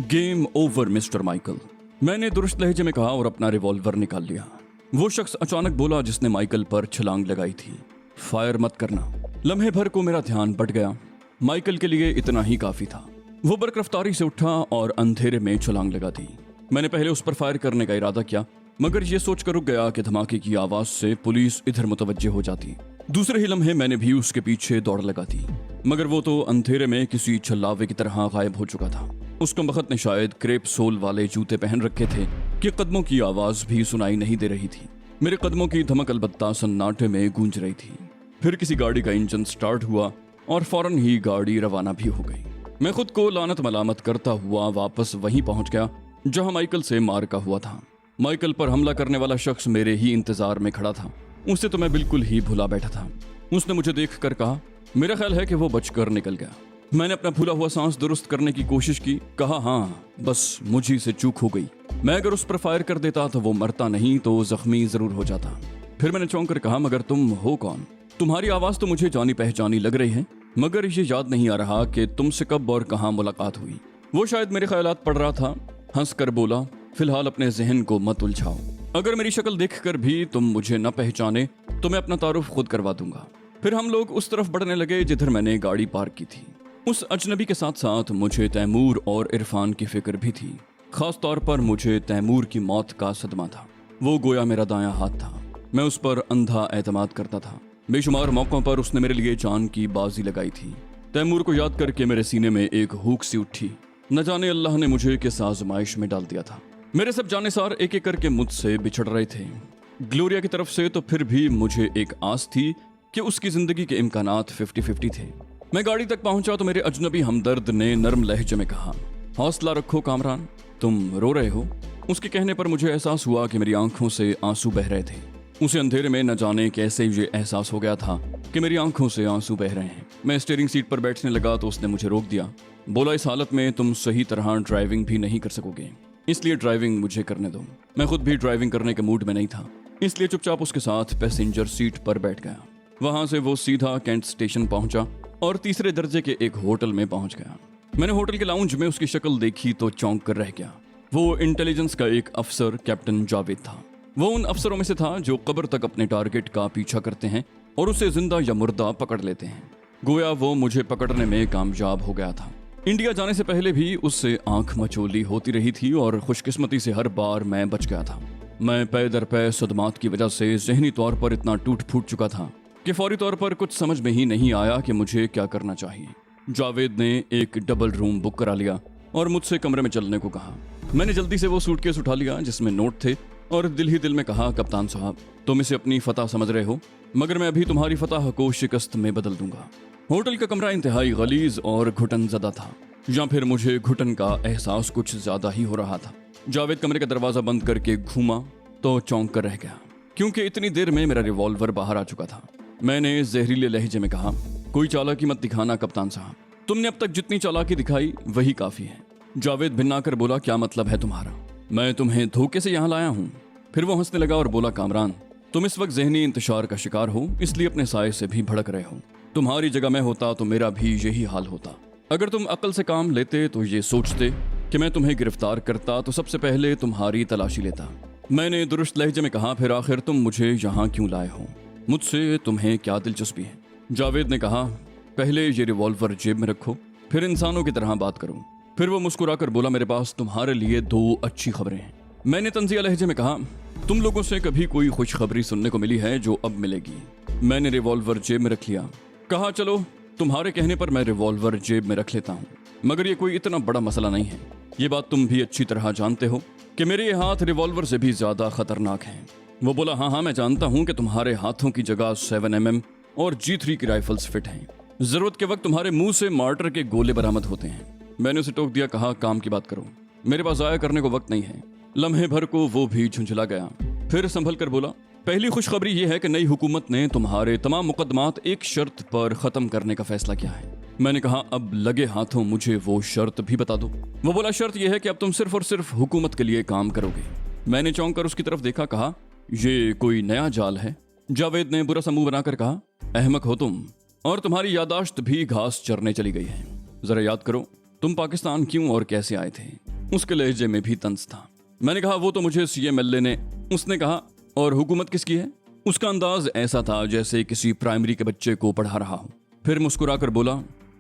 Game over mister Michael, मैंने दुरुस्त लहजे में कहा और अपना रिवॉल्वर निकाल लिया। वो शख्स अचानक बोला जिसने माइकल पर छलांग लगाई थी, फायर मत करना। लम्हे भर को मेरा ध्यान बट गया। माइकल के लिए इतना ही काफी था। वो बर्क रफ्तारी से उठा और अंधेरे में छलांग लगा दी। मैंने पहले उस पर फायर करने का इरादा किया, मगर ये सोचकर रुक गया कि धमाके की आवाज से पुलिस इधर मुतवज्जे हो जाती। दूसरे ही लम्हे मैंने भी उसके पीछे दौड़ लगा दी, मगर वो तो अंधेरे में किसी छल्लावे की तरह गायब हो चुका था। उसको बखत ने शायद क्रेप सोल वाले जूते पहन रखे थे कि कदमों की आवाज भी सुनाई नहीं दे रही थी। मेरे कदमों की धमक अलबत्ता सन्नाटे में गूंज रही थी। फिर किसी गाड़ी का इंजन स्टार्ट हुआ और फौरन ही गाड़ी रवाना भी हो गई। मैं खुद को लानत मलामत करता हुआ वापस वहीं पहुंच गया जहां माइकल से मार का हुआ था। माइकल पर हमला करने वाला शख्स मेरे ही इंतजार में खड़ा था। उसे तो मैं बिल्कुल ही भुला बैठा था। उसने मुझे देखकर कहा, मेरा ख्याल है कि वो बचकर निकल गया। मैंने अपना भूला हुआ सांस दुरुस्त करने की कोशिश की। कहा, हाँ, बस मुझी से चूक हो गई। मैं अगर उस पर फायर कर देता तो वो मरता नहीं तो जख्मी जरूर हो जाता। फिर मैंने चौंक कर कहा, मगर तुम हो कौन? तुम्हारी आवाज तो मुझे जानी पहचानी लग रही है, मगर ये याद नहीं आ रहा कि तुमसे कब और कहाँ मुलाकात हुई। वो शायद मेरे ख्यालात पढ़ रहा था। हंस कर बोला, फिलहाल अपने जहन को मत उलझाओ। अगर मेरी शक्ल देखकर भी तुम मुझे न पहचाने तो मैं अपना तारुफ खुद करवा दूंगा। फिर हम लोग उस तरफ बढ़ने लगे जिधर मैंने गाड़ी पार्क की थी। उस अजनबी के साथ साथ मुझे तैमूर और इरफान की फिक्र भी थी। खास तौर पर मुझे तैमूर की मौत का सदमा था। वो गोया मेरा दायां हाथ था। मैं उस पर अंधा एतमाद करता था। बेशुमार मौकों पर उसने मेरे लिए जान की बाजी लगाई थी। तैमूर को याद करके मेरे सीने में एक हुक सी उठी। न जाने अल्लाह ने मुझे किस आजमाइश में डाल दिया था। मेरे सब जानेसार एक एक करके मुझसे बिछड़ रहे थे। ग्लोरिया की तरफ से तो फिर भी मुझे एक आस थी कि उसकी जिंदगी के इम्कानात 50-50 थे। मैं गाड़ी तक पहुंचा तो मेरे अजनबी हमदर्द ने नरम लहजे में कहा, हौसला रखो कामरान, तुम रो रहे हो। उसके कहने पर मुझे एहसास हुआ कि मेरी आंखों से आंसू बह रहे थे। उसे अंधेरे में न जाने कैसे ये एहसास हो गया था कि मेरी आंखों से आंसू बह रहे हैं। मैं स्टीयरिंग सीट पर बैठने लगा तो उसने मुझे रोक दिया। बोला, इस हालत में तुम सही तरह ड्राइविंग भी नहीं कर सकोगे, इसलिए ड्राइविंग मुझे करने दो। मैं खुद भी ड्राइविंग करने के मूड में नहीं था, इसलिए चुपचाप उसके साथ पैसेंजर सीट पर बैठ गया। वहां से वो सीधा कैंट स्टेशन पहुंचा और तीसरे दर्जे के एक होटल में पहुंच गया। मैंने होटल के लाउंज में उसकी शक्ल देखी तो चौंक कर रह गया। वो इंटेलिजेंस का एक अफसर कैप्टन जावेद था। वो उन अफसरों में से था जो कब्र तक अपने टारगेट का पीछा करते हैं और उसे जिंदा या मुर्दा पकड़ लेते हैं। गोया वो मुझे पकड़ने में कामयाब हो गया था। इंडिया जाने से पहले भी उससे आंख मचोली होती रही थी और खुशकिस्मती से हर बार मैं बच गया था। मैं पै दर पै सदमात की वजह से जहनी तौर पर इतना टूट फूट चुका था कि फौरी तौर पर कुछ समझ में ही नहीं आया कि मुझे क्या करना चाहिए। जावेद ने एक डबल रूम बुक करा लिया और मुझसे कमरे में चलने को कहा। मैंने जल्दी से वो सूटकेस उठा लिया जिसमें नोट थे और दिल ही दिल में कहा, कप्तान साहब, तुम इसे अपनी फतह समझ रहे हो, मगर मैं अभी तुम्हारी फतह को शिकस्त में बदल दूंगा। होटल का कमरा इंतहाई गलीज और घुटन ज़दा था, या फिर मुझे घुटन का एहसास कुछ ज्यादा ही हो रहा था। जावेद कमरे का दरवाजा बंद करके घूमा तो चौंक कर रह गया, क्योंकि इतनी देर में मेरा रिवॉल्वर बाहर आ चुका था। मैंने जहरीले लहजे में कहा, कोई चालाकी मत दिखाना कप्तान साहब, तुमने अब तक जितनी चालाकी दिखाई वही काफी है। जावेद भिन्ना कर बोला, क्या मतलब है तुम्हारा? मैं तुम्हें धोखे से यहाँ लाया हूँ। फिर वो हंसने लगा और बोला, कामरान, तुम इस वक्त जहनी इंतशार का शिकार हो, इसलिए अपने साये से भी भड़क रहे हो। तुम्हारी जगह मैं होता तो मेरा भी यही हाल होता। अगर तुम अकल से काम लेते तो ये सोचते कि मैं तुम्हें गिरफ्तार करता तो सबसे पहले तुम्हारी तलाशी लेता। मैंने दुरुस्त लहजे में कहा, फिर आखिर तुम मुझे यहाँ क्यों लाए हो? मुझसे तुम्हें क्या दिलचस्पी है? जावेद ने कहा, पहले ये रिवॉल्वर जेब में रखो, फिर इंसानों की तरह बात करो। फिर वो मुस्कुराकर बोला, मेरे पास तुम्हारे लिए 2 अच्छी खबरें हैं। मैंने तंजिया लहजे में कहा, तुम लोगों से कभी कोई खुशखबरी सुनने को मिली है जो अब मिलेगी? मैंने रिवॉल्वर जेब में रख लिया। कहा, चलो तुम्हारे कहने पर मैं रिवॉल्वर जेब में रख लेता हूँ, मगर ये कोई इतना बड़ा मसला नहीं है। ये बात तुम भी अच्छी तरह जानते हो कि मेरे ये हाथ रिवॉल्वर से भी ज्यादा खतरनाक हैं। वो बोला, हाँ, मैं जानता हूँ कि तुम्हारे हाथों की जगह 7mm और G3 की राइफल्स फिट हैं। जरूरत के वक्त तुम्हारे मुंह से मार्टर के गोले बरामद होते हैं। मैंने उसे टोक दिया, कहा, काम की बात करो, मेरे पास जाया करने को वक्त नहीं है। लम्हे भर को वो भी झुंझला गया, फिर संभल कर बोला, पहली खुशखबरी ये है कि नई हुकूमत ने तुम्हारे तमाम मुकदमात एक शर्त पर खत्म करने का फैसला किया है। मैंने कहा, अब लगे हाथों मुझे वो शर्त भी बता दो। वो बोला, शर्त यह है कि अब तुम सिर्फ और सिर्फ हुकूमत के लिए काम करोगे। मैंने चौंक कर उसकी तरफ देखा, कहा, ये कोई नया जाल है? जावेद ने बुरा सा मुंह बनाकर कहा, अहमक हो तुम, और तुम्हारी यादाश्त भी घास चरने चली गई है। जरा याद करो, तुम पाकिस्तान क्यों और कैसे आए थे? उसके लहजे में भी तंज था। मैंने कहा वो तो मुझे CMLA ने। उसने कहा और हुकूमत किसकी है? उसका अंदाज ऐसा था जैसे किसी प्राइमरी के बच्चे को पढ़ा रहा हो। फिर मुस्कुराकर बोला,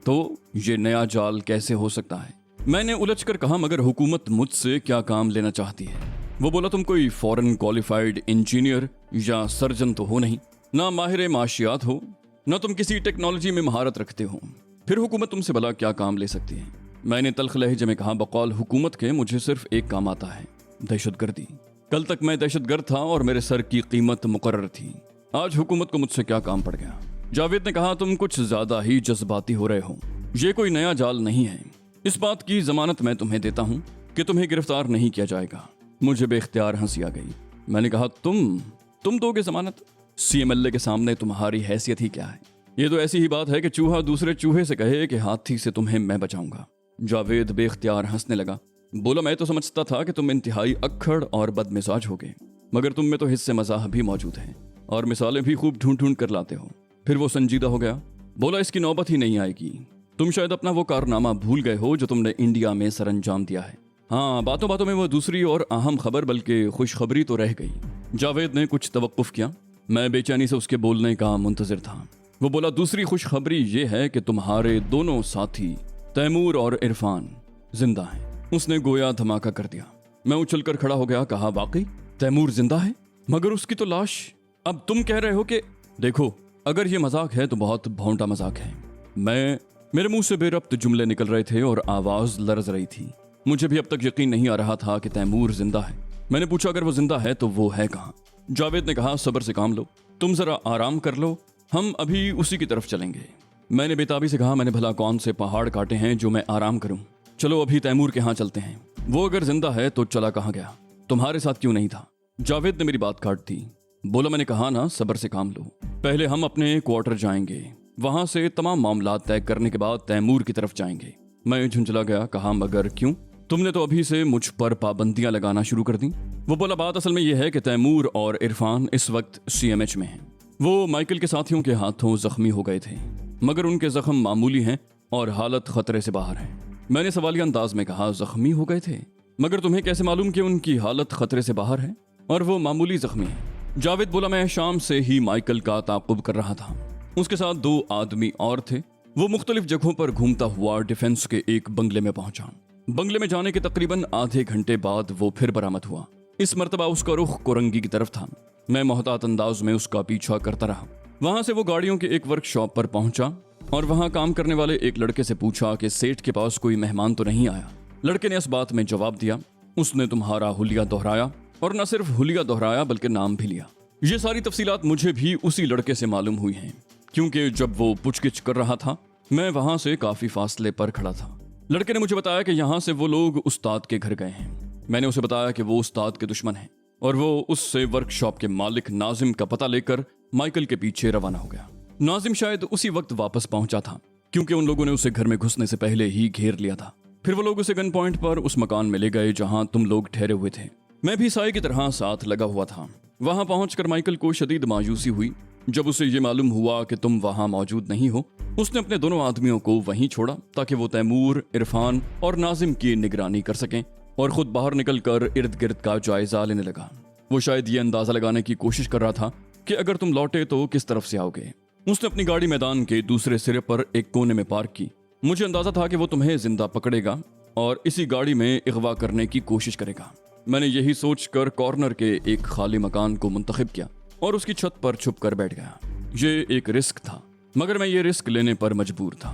तो ये नया जाल कैसे हो सकता है? मैंने उलझकर कहा, मगर हुकूमत मुझसे क्या काम लेना चाहती है? वो बोला, तुम कोई फॉरेन क्वालिफाइड इंजीनियर या सर्जन तो हो नहीं, ना माहिर माशियात हो, ना तुम किसी टेक्नोलॉजी में महारत रखते हो। फिर हुकूमत तुमसे भला क्या काम ले सकती है? मैंने तल्ख लहजे में कहा, बकौल हुकूमत के मुझे सिर्फ एक काम आता है, दहशतगर्दी। कल तक मैं दहशतगर्द था और मेरे सर की कीमत मुकर्रर थी। आज हुकूमत को मुझसे क्या काम पड़ गया? जावेद ने कहा, तुम कुछ ज्यादा ही जज्बाती हो रहे हो। ये कोई नया जाल नहीं है। इस बात की जमानत मैं तुम्हें देता हूँ कि तुम्हें गिरफ्तार नहीं किया जाएगा। मुझे बेख्तियार हंसी आ गई। मैंने कहा, तुम दोगे जमानत? CMLA के सामने तुम्हारी हैसियत ही क्या है? ये तो ऐसी ही बात है कि चूहा दूसरे चूहे से कहे कि हाथी से तुम्हें मैं बचाऊंगा। जावेद बेख्तियार हंसने लगा। बोला, मैं तो समझता था कि तुम इंतहाई अक्खड़ और बदमिजाज होगे, मगर तुम में तो हिस्से मजाह भी मौजूद हैं और मिसालें भी खूब ढूंढ ढूंढ कर लाते हो। फिर वो संजीदा हो गया। बोला, इसकी नौबत ही नहीं आएगी। तुम शायद अपना वो कारनामा भूल गए हो जो तुमने इंडिया में सरअंजाम दिया है। हाँ, बातों बातों में वो दूसरी और अहम खबर बल्कि खुशखबरी तो रह गई। जावेद ने कुछ तवक्कुफ किया। मैं बेचैनी से उसके बोलने का मुंतजिर था। वो बोला, दूसरी खुशखबरी ये है कि तुम्हारे दोनों साथी तैमूर और इरफान जिंदा हैं। उसने गोया धमाका कर दिया। मैं उछलकर खड़ा हो गया। कहा, वाकई तैमूर जिंदा है? मगर उसकी तो लाश। अब तुम कह रहे हो कि देखो, अगर ये मजाक है तो बहुत भौंटा मजाक है। मेरे मुंह से बेरब्त जुमले निकल रहे थे और आवाज लरज रही थी। मुझे भी अब तक यकीन नहीं आ रहा था कि तैमूर जिंदा है। मैंने पूछा, अगर वो जिंदा है तो वो है कहाँ? जावेद ने कहा, सब्र से काम लो, तुम जरा आराम कर लो, हम अभी उसी की तरफ चलेंगे। मैंने बेताबी से कहा, मैंने भला कौन से पहाड़ काटे हैं जो मैं आराम करूं? चलो अभी तैमूर के यहाँ चलते हैं। वो अगर जिंदा है तो चला कहाँ गया? तुम्हारे साथ क्यों नहीं था? जावेद ने मेरी बात काट दी। बोला, मैंने कहा ना, सब्र से काम लो। पहले हम अपने क्वार्टर जाएंगे, वहां से तमाम मामला तय करने के बाद तैमूर की तरफ जाएंगे। मैं झुंझला गया। कहा, मगर क्यों? तुमने तो अभी से मुझ पर पाबंदियां लगाना शुरू कर दी। वो बोला, बात असल में यह है कि तैमूर और इरफान इस वक्त CMH में हैं। वो माइकल के साथियों के हाथों जख्मी हो गए थे, मगर उनके जख्म मामूली हैं और हालत खतरे से बाहर है। मैंने सवालिया अंदाज में कहा, जख्मी हो गए थे? मगर तुम्हें कैसे मालूम कि उनकी हालत खतरे से बाहर है और वो मामूली जख्मी है? जावेद बोला, मैं शाम से ही माइकल का ताक़ुब कर रहा था। उसके साथ 2 आदमी और थे। वो मुख्तलिफ जगहों पर घूमता हुआ डिफेंस के एक बंगले में पहुंचा। बंगले में जाने के तकरीबन आधे घंटे बाद वो फिर बरामद हुआ। इस मर्तबा उसका रुख कोरंगी की तरफ था। मैं मोहतात अंदाज में उसका पीछा करता रहा। वहां से वो गाड़ियों के एक वर्कशॉप पर पहुंचा और वहां काम करने वाले एक लड़के से पूछा कि सेठ के पास कोई मेहमान तो नहीं आया। लड़के ने इस बात में जवाब दिया। उसने तुम्हारा हुलिया दोहराया और न सिर्फ हुलिया दोहराया बल्कि नाम भी लिया। ये सारी तफसीलात मुझे भी उसी लड़के से मालूम हुई हैं, क्योंकि जब वो पुछगिछ कर रहा था मैं वहां से काफी फासले पर खड़ा था। लड़के ने मुझे बताया कि यहाँ से वो लोग उस्ताद के घर गए हैं। मैंने उसे बताया कि वो उस्ताद के दुश्मन हैं और वो उससे वर्कशॉप के मालिक नाजिम का पता लेकर माइकल के पीछे रवाना हो गया। नाजिम शायद उसी वक्त वापस पहुंचा था, क्योंकि उन लोगों ने उसे घर में घुसने से पहले ही घेर लिया था। फिर वो लोग उसे गन पॉइंट पर उस मकान में ले गए जहां तुम लोग ठहरे हुए थे। मैं भी साए की तरह साथ लगा हुआ था। वहां पहुंचकर माइकल को शदीद मायूसी हुई जब उसे ये मालूम हुआ कि तुम वहां मौजूद नहीं हो। उसने अपने दोनों आदमियों को वहीं छोड़ा ताकि वो तैमूर, इरफान और नाजिम की निगरानी कर सकें और खुद बाहर निकलकर इर्द गिर्द का जायजा लेने लगा। वो शायद ये अंदाजा लगाने की कोशिश कर रहा था कि अगर तुम लौटे तो किस तरफ से आओगे। उसने अपनी गाड़ी मैदान के दूसरे सिरे पर एक कोने में पार्क की। मुझे अंदाजा था कि वो तुम्हें जिंदा पकड़ेगा और इसी गाड़ी में अगवा करने की कोशिश करेगा। मैंने यही सोचकर कॉर्नर के एक खाली मकान को मुंतखब किया और उसकी छत पर छुप कर बैठ गया। ये एक रिस्क था, मगर मैं ये रिस्क लेने पर मजबूर था।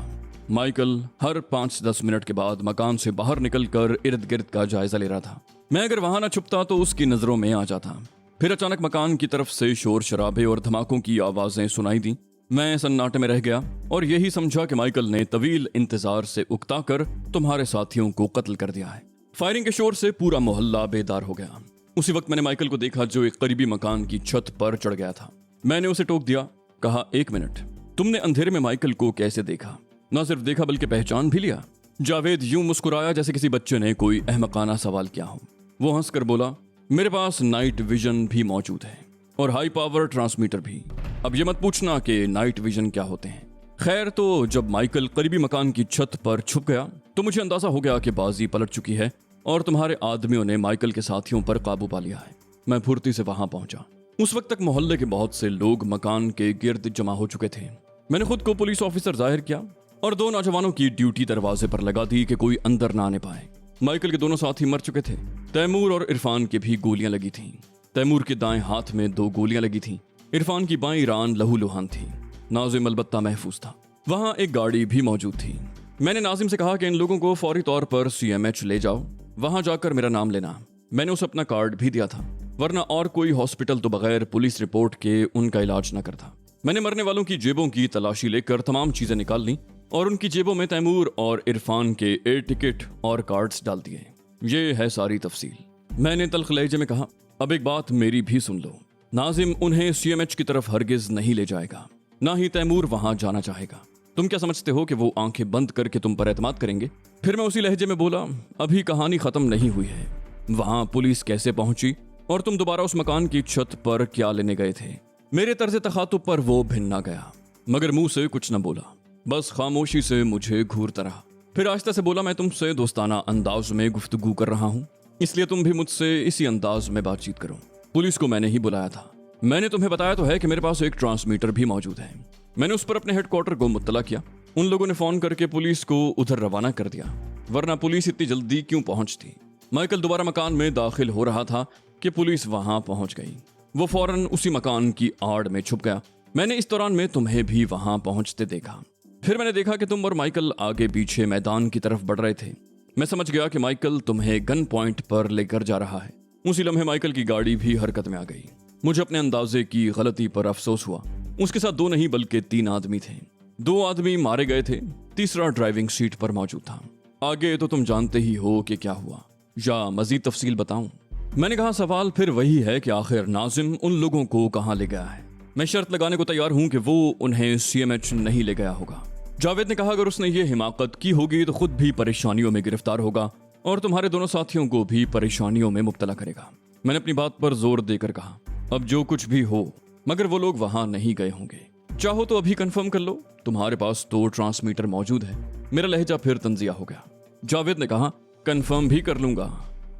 माइकल हर 5-10 मिनट के बाद मकान से बाहर निकलकर इर्द गिर्द का जायजा ले रहा था। मैं अगर वहां न छुपता तो उसकी नजरों में आ जाता। फिर अचानक मकान की तरफ से शोर शराबे और धमाकों की आवाजें सुनाई दी। मैं सन्नाटे में रह गया और यही समझा कि माइकल ने तवील इंतजार से उकताकर तुम्हारे साथियों को कत्ल कर दिया है। फायरिंग के शोर से पूरा मोहल्ला बेदार हो गया। उसी वक्त मैंने माइकल को देखा जो एक करीबी मकान की छत पर चढ़ गया था। मैंने उसे टोक दिया। कहा, 1 मिनट, तुमने अंधेरे में माइकल को कैसे देखा? न सिर्फ देखा बल्कि पहचान भी लिया? जावेद यूं मुस्कुराया जैसे किसी बच्चे ने कोई अहमकाना सवाल किया हो। वो हंसकर बोला, मेरे पास नाइट विजन भी मौजूद है और हाई पावर ट्रांसमीटर भी। अब ये मत पूछना कि नाइट विजन क्या होते हैं। खैर, तो जब माइकल करीबी मकान की छत पर छुप गया तो मुझे अंदाजा हो गया कि बाजी पलट चुकी है और तुम्हारे आदमियों ने माइकल के साथियों पर काबू पा लिया है। मैं फुर्ती से वहां पहुंचा। उस वक्त तक मोहल्ले के बहुत से लोग मकान के गिर्द जमा हो चुके थे। मैंने खुद को पुलिस ऑफिसर जाहिर किया और 2 नौजवानों की ड्यूटी दरवाजे पर लगा दी कि कोई अंदर ना आने पाए। माइकल के दोनों साथी मर चुके थे। तैमूर और इरफान की भी गोलियां लगी थीं। तैमूर के दाएं हाथ में 2 गोलियां लगी थीं। इरफान की बाईं रान लहूलुहान थी। नाजिम अलबत्ता महफूज था। वहां एक गाड़ी भी मौजूद थी। मैंने नाजिम से कहा कि इन लोगों को फौरी तौर पर CMH ले जाओ, वहां जाकर मेरा नाम लेना। मैंने उसे अपना कार्ड भी दिया था, वरना और कोई हॉस्पिटल तो बगैर पुलिस रिपोर्ट के उनका इलाज न करता। मैंने मरने वालों की जेबों की तलाशी लेकर तमाम चीजें निकाल ली और उनकी जेबों में तैमूर और इरफान के एयर टिकट और कार्ड्स डाल दिए। ये है सारी तफसील। मैंने तल्ख लहजे में कहा, अब एक बात मेरी भी सुन लो। नाजिम उन्हें CMH की तरफ हरगिज नहीं ले जाएगा, ना ही तैमूर वहां जाना चाहेगा। तुम क्या समझते हो कि वो आंखें बंद करके तुम पर एतमाद करेंगे? फिर मैं उसी लहजे में बोला, अभी कहानी खत्म नहीं हुई है। वहां पुलिस कैसे पहुंची और तुम दोबारा उस मकान की छत पर क्या लेने गए थे? मेरे तर्ज तखातुब पर वो भिन्ना गया, मगर मुंह से कुछ न बोला, बस खामोशी से मुझे घूरता रहा। फिर आहिस्ता से बोला, मैं तुमसे दोस्ताना अंदाज में गुफ्तगू कर रहा हूँ, इसलिए तुम भी मुझसे इसी अंदाज में बातचीत करो। पुलिस को मैंने ही बुलाया था। मैंने तुम्हें बताया तो है कि मेरे पास एक ट्रांसमीटर भी मौजूद है। मैंने उस पर अपने हेडक्वार्टर को मुत्तला किया। उन लोगों ने फोन करके पुलिस को उधर रवाना कर दिया, वरना पुलिस इतनी जल्दी क्यों पहुंचती? माइकल दोबारा मकान में दाखिल हो रहा था कि पुलिस वहां पहुंच गई। वो फौरन उसी मकान की आड़ में छुप गया। मैंने इस दौरान में तुम्हें भी वहां पहुंचते देखा। फिर मैंने देखा कि तुम और माइकल आगे पीछे मैदान की तरफ बढ़ रहे थे। मैं समझ गया कि माइकल तुम्हें गन पॉइंट पर लेकर जा रहा है। उसी लम्हे माइकल की गाड़ी भी हरकत में आ गई। मुझे अपने अंदाजे की गलती पर अफसोस हुआ। उसके साथ 2 नहीं बल्कि 3 आदमी थे। 2 आदमी मारे गए थे, तीसरा ड्राइविंग सीट पर मौजूद था। आगे तो तुम जानते ही हो कि क्या हुआ, या मजीद तफसील बताऊं? मैंने कहा, सवाल फिर वही है कि आखिर नाजिम उन लोगों को कहां ले गया है। मैं शर्त लगाने को तैयार हूं कि वो उन्हें CMH नहीं ले गया होगा। जावेद ने कहा, अगर उसने ये हिमाकत की होगी तो खुद भी परेशानियों में गिरफ्तार होगा और तुम्हारे दोनों साथियों को भी परेशानियों में मुब्तला करेगा। मैंने अपनी बात पर जोर देकर कहा, अब जो कुछ भी हो, मगर वो लोग वहां नहीं गए होंगे। चाहो तो अभी कंफर्म कर लो, तुम्हारे पास तो ट्रांसमीटर मौजूद है। मेरा लहजा फिर तंजिया हो गया। जावेद ने कहा, कंफर्म भी कर लूंगा,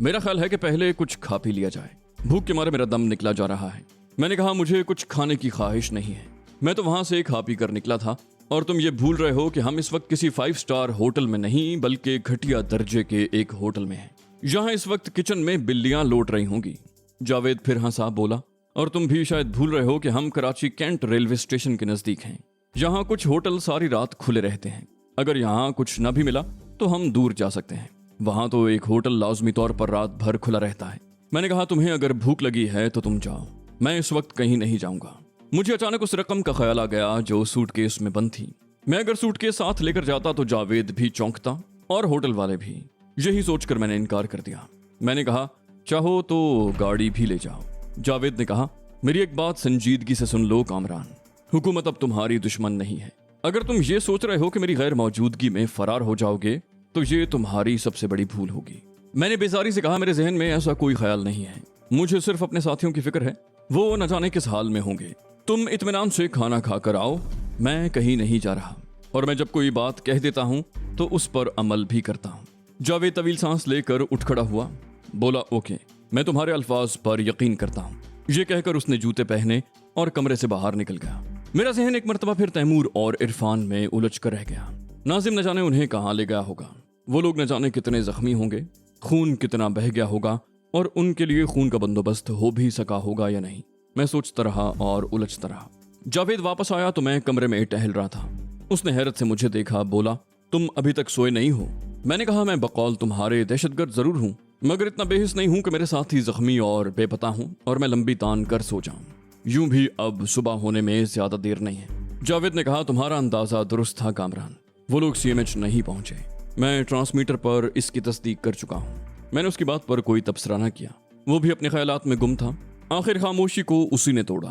मेरा ख्याल है कि पहले कुछ खा पी लिया जाए। भूख के मारे मेरा दम निकला जा रहा है। मैंने कहा, मुझे कुछ खाने की ख्वाहिश नहीं है। मैं तो वहां से खा पी कर निकला था और तुम ये भूल रहे हो कि हम इस वक्त किसी 5 स्टार होटल में नहीं बल्कि घटिया दर्जे के एक होटल में हैं। यहाँ इस वक्त किचन में बिल्लियां लौट रही होंगी। जावेद फिर हंसा, बोला, और तुम भी शायद भूल रहे हो कि हम कराची कैंट रेलवे स्टेशन के नजदीक हैं। यहाँ कुछ होटल सारी रात खुले रहते हैं। अगर यहाँ कुछ न भी मिला तो हम दूर जा सकते हैं। वहां तो एक होटल लाजमी तौर पर रात भर खुला रहता है। मैंने कहा, तुम्हें अगर भूख लगी है तो तुम जाओ, मैं इस वक्त कहीं नहीं जाऊंगा। मुझे अचानक उस रकम का ख्याल आ गया जो सूटकेस में बंद थी। मैं अगर सूटकेस साथ लेकर जाता तो जावेद भी चौंकता और होटल वाले भी। यही सोचकर मैंने इनकार कर दिया। मैंने कहा, चाहो तो गाड़ी भी ले जाओ। जावेद ने कहा, मेरी एक बात संजीदगी से सुन लो कामरान, हुकूमत अब तुम्हारी दुश्मन नहीं है। अगर तुम ये सोच रहे हो कि मेरी गैर मौजूदगी में फरार हो जाओगे तो ये तुम्हारी सबसे बड़ी भूल होगी। मैंने बेजारी से कहा, मेरे जहन में ऐसा कोई ख्याल नहीं है। मुझे सिर्फ अपने साथियों की फिक्र है, वो न जाने किस हाल में होंगे। तुम इत्मीनान से खाना खाकर आओ, मैं कहीं नहीं जा रहा, और मैं जब कोई बात कह देता हूँ तो उस पर अमल भी करता हूँ। जावेद तवील सांस लेकर उठ खड़ा हुआ, बोला, ओके, मैं तुम्हारे अल्फाज पर यकीन करता हूँ। ये कहकर उसने जूते पहने और कमरे से बाहर निकल गया। मेरा जहन एक मर्तबा फिर तैमूर और इरफान में उलझ कर रह गया। नाजिम न जाने उन्हें कहाँ ले गया होगा, वो लोग न जाने कितने जख्मी होंगे, खून कितना बह गया होगा और उनके लिए खून का बंदोबस्त हो भी सका होगा या नहीं। मैं सोचता रहा और उलझता रहा। जावेद वापस आया तो मैं कमरे में टहल रहा था। उसने हैरत से मुझे देखा, बोला, तुम अभी तक सोए नहीं हो? मैंने कहा, मैं बकौल तुम्हारे दहशतगर्द जरूर हूँ, मगर इतना बेहिस नहीं हूँ कि मेरे साथ ही जख्मी और बेपता हूँ और मैं लंबी तान कर सो जाऊं। यूं भी अब सुबह होने में ज्यादा देर नहीं है। जावेद ने कहा, तुम्हारा अंदाजा दुरुस्त था कामरान, वो लोग CMH नहीं पहुंचे। मैं ट्रांसमीटर पर इसकी तस्दीक कर चुका हूँ। मैंने उसकी बात पर कोई तबसरा न किया, वो भी अपने ख्यालात में गुम था। आखिर खामोशी को उसी ने तोड़ा,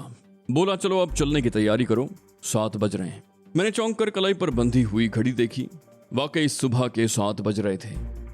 बोला, चलो अब चलने की तैयारी करो, 7 बज रहे हैं। मैंने चौंक कर कलाई पर बंधी हुई घड़ी देखी। वाकई सुबह के 7 बज रहे थे।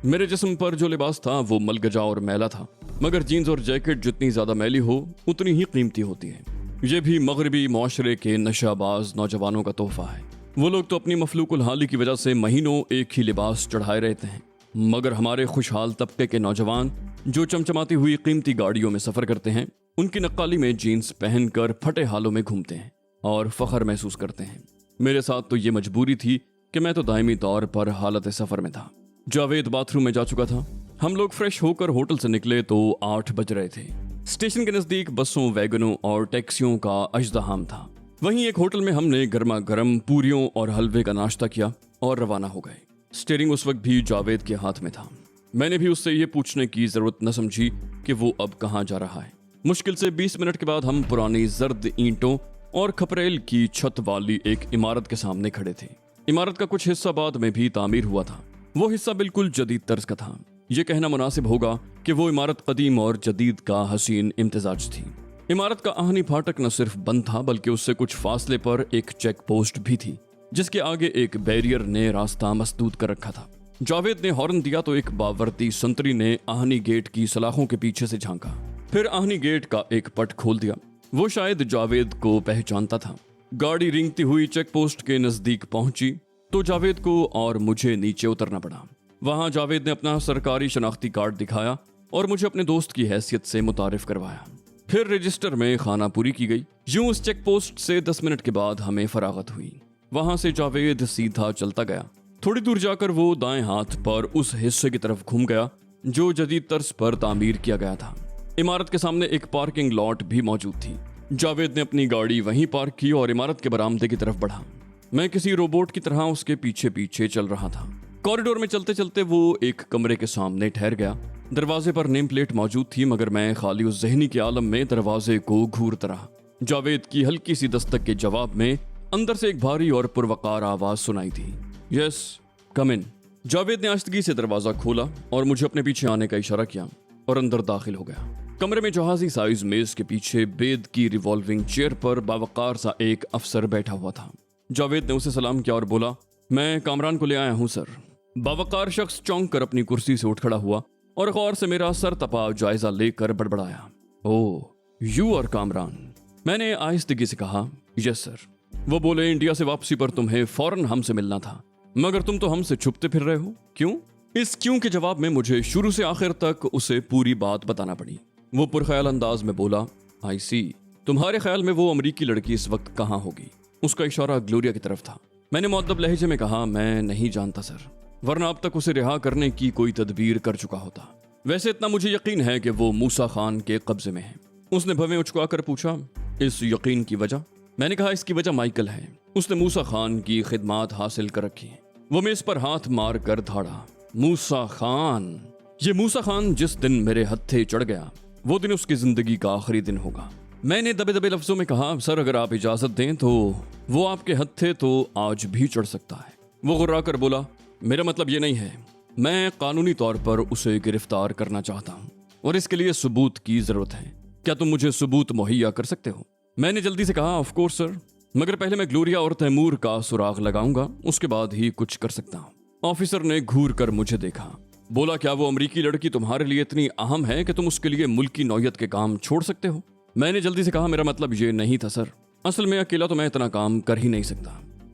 मेरे जिस्म पर जो लिबास था वो मलगजा और मैला था, मगर जीन्स और जैकेट जितनी ज्यादा मैली हो उतनी ही कीमती होती है। ये भी मगरबी मुआशरे के नशाबाज नौजवानों का तोहफा है। वो लोग तो अपनी मफलूकुल हाली की वजह से महीनों एक ही लिबास चढ़ाए रहते हैं, मगर हमारे खुशहाल तबके के नौजवान जो चमचमाती हुई कीमती गाड़ियों में सफर करते हैं, उनकी नक्काली में जीन्स पहनकर फटे हालों में घूमते हैं और फख्र महसूस करते हैं। मेरे साथ तो ये मजबूरी थी कि मैं तो दायमी तौर पर हालत सफर में था। जावेद बाथरूम में जा चुका था। हम लोग फ्रेश होकर होटल से निकले तो 8 बज रहे थे। स्टेशन के नजदीक बसों, वैगनों और टैक्सियों का अजदहाम था। वहीं एक होटल में हमने गर्मा गर्म पूरियों और हलवे का नाश्ता किया और रवाना हो गए। स्टीयरिंग उस वक्त भी जावेद के हाथ में था। मैंने भी उससे ये पूछने की जरूरत न समझी कि वो अब कहाँ जा रहा है। मुश्किल से 20 मिनट के बाद हम पुरानी जर्द ईंटों और खपरेल की छत वाली एक इमारत के सामने खड़े थे। इमारत का कुछ हिस्सा बाद में भी तामीर हुआ था। वो हिस्सा बिल्कुल जदीद तर्ज का था। ये कहना मुनासिब होगा कि वो इमारत कदीम और जदीद का हसीन इम्तिजाज थी। इमारत का आहनी फाटक न सिर्फ बंद था बल्कि उससे कुछ फासले पर एक चेक पोस्ट भी थी, जिसके आगे एक बैरियर ने रास्ता मसदूद कर रखा था। जावेद ने हॉर्न दिया तो एक बावर्ती संतरी ने आहनी गेट की सलाखों के पीछे से झांका, फिर आहनी गेट का एक पट खोल दिया। वो शायद जावेद को पहचानता था। गाड़ी रेंगती हुई चेक पोस्ट के नजदीक पहुंची तो जावेद को और मुझे नीचे उतरना पड़ा। वहां जावेद ने अपना सरकारी शनाख्ती कार्ड दिखाया और मुझे अपने दोस्त की हैसियत से मुतारिफ करवाया। फिर रजिस्टर में खाना पूरी की गई। यूं उस चेक पोस्ट से 10 मिनट के बाद हमें फरागत हुई। वहां से जावेद सीधा चलता गया। थोड़ी दूर जाकर वो दाएं हाथ पर उस हिस्से की तरफ घूम गया जो जदीद तर्ज पर तामीर किया गया था। इमारत के सामने एक पार्किंग लॉट भी मौजूद थी। जावेद ने अपनी गाड़ी वहीं पार्क की और इमारत के बरामदे की तरफ बढ़ा। मैं किसी रोबोट की तरह उसके पीछे पीछे चल रहा था। कॉरिडोर में चलते चलते वो एक कमरे के सामने ठहर गया। दरवाजे पर नेम प्लेट मौजूद थी मगर मैं खाली उस ज़हनी के आलम में दरवाजे को घूरता रहा। जावेद की हल्की सी दस्तक के जवाब में अंदर से एक भारी और पुरवकार आवाज सुनाई थी, यस कम इन। जावेद ने आस्तगी से दरवाजा खोला और मुझे अपने पीछे आने का इशारा किया और अंदर दाखिल हो गया। कमरे में जहाजी साइज मेज के पीछे बेद की रिवॉल्विंग चेयर पर बावकार सा एक अफसर बैठा हुआ था। जावेद ने उसे सलाम किया और बोला, मैं कामरान को ले आया हूं सर। बावकार शख्स चौंक कर अपनी कुर्सी से उठ खड़ा हुआ और गौर से मेरा सर तपा जायजा लेकर बड़बड़ाया, ओह यू और कामरान। मैंने आहिस्तगी से कहा, यस सर। वो बोले, इंडिया से वापसी पर तुम्हें फौरन हमसे मिलना था मगर तुम तो हमसे छुपते फिर रहे हो, क्यों? इस क्यों के जवाब में मुझे शुरू से आखिर तक उसे पूरी बात बताना पड़ी। वो पुरख्याल अंदाज में बोला, आई सी, तुम्हारे ख्याल में वो अमरीकी लड़की इस वक्त कहाँ होगी? उसका इशारा ग्लोरिया की तरफ था। मैंने मुअद्दब लहजे में कहा, मैं नहीं जानता सर, वरना अब तक उसे रिहा करने की कोई तदबीर कर चुका होता। वैसे इतना मुझे यकीन है कि वो मूसा खान के कब्जे में है। उसने भवें उचकाकर पूछा, इस यकीन की वजह? मैंने कहा, इसकी वजह माइकल है। उसने मूसा खान की खिदमात हासिल कर रखी है। वो मेज पर हाथ मार कर धाड़ा, मूसा खान? ये मूसा खान जिस दिन मेरे हत्थे चढ़ गया वो दिन उसकी जिंदगी का आखिरी दिन होगा। मैंने दबे दबे लफ्जों में कहा, सर अगर आप इजाजत दें तो वो आपके हत्थे तो आज भी चढ़ सकता है। वो गुर्रा कर बोला, मेरा मतलब ये नहीं है, मैं कानूनी तौर पर उसे गिरफ्तार करना चाहता हूँ और इसके लिए सबूत की जरूरत है। क्या तुम मुझे सबूत मुहैया कर सकते हो? मैंने जल्दी से कहा, ऑफ कोर्स सर, मगर पहले मैं ग्लोरिया और तैमूर का सुराग लगाऊंगा, उसके बाद ही कुछ कर सकता हूँ। ऑफिसर ने घूर कर मुझे देखा, बोला, क्या वो अमरीकी लड़की तुम्हारे लिए इतनी अहम है कि तुम उसके लिए मुल्क की नौयत के काम छोड़ सकते हो? मैंने जल्दी से कहा, मेरा मतलब ये नहीं था सर, असल में अकेला तो मैं इतना काम कर ही नहीं सकता।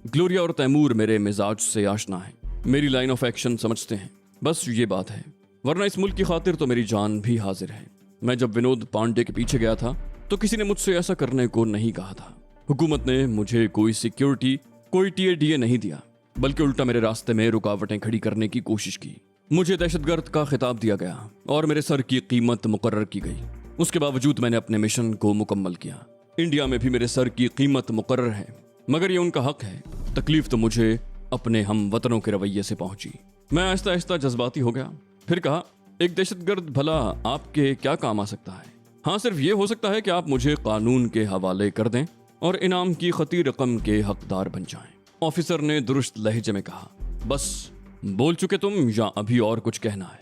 ग्लोरिया और तैमूर मेरे मिजाज से आशना है, मेरी लाइन ऑफ एक्शन समझते हैं, बस ये बात है, वरना इस मुल्क की खातिर तो मेरी जान भी हाजिर है। मैं जब विनोद पांडे के पीछे गया था तो किसी ने मुझसे ऐसा करने को नहीं कहा था। हुकूमत ने मुझे कोई सिक्योरिटी, कोई टीए नहीं दिया, बल्कि उल्टा मेरे रास्ते में रुकावटें खड़ी करने की कोशिश की। मुझे दहशतगर्द का खिताब दिया गया और मेरे सर की कीमत मुकर्रर की गई। उसके बावजूद मैंने अपने मिशन को मुकम्मल किया। इंडिया में भी मेरे सर की कीमत मुकर्रर है, मगर ये उनका हक है। तकलीफ तो मुझे अपने हम वतनों के रवैये से पहुंची। मैं आहिस्ता आहिस्ता जज्बाती हो गया। फिर कहा, एक दहशतगर्द भला आपके क्या काम आ सकता है? हाँ, सिर्फ ये हो सकता है कि आप मुझे कानून के हवाले कर दें और इनाम की खती रकम के हकदार बन जाएं। ऑफिसर ने दुरुस्त लहजे में कहा, बस बोल चुके तुम या अभी और कुछ कहना है?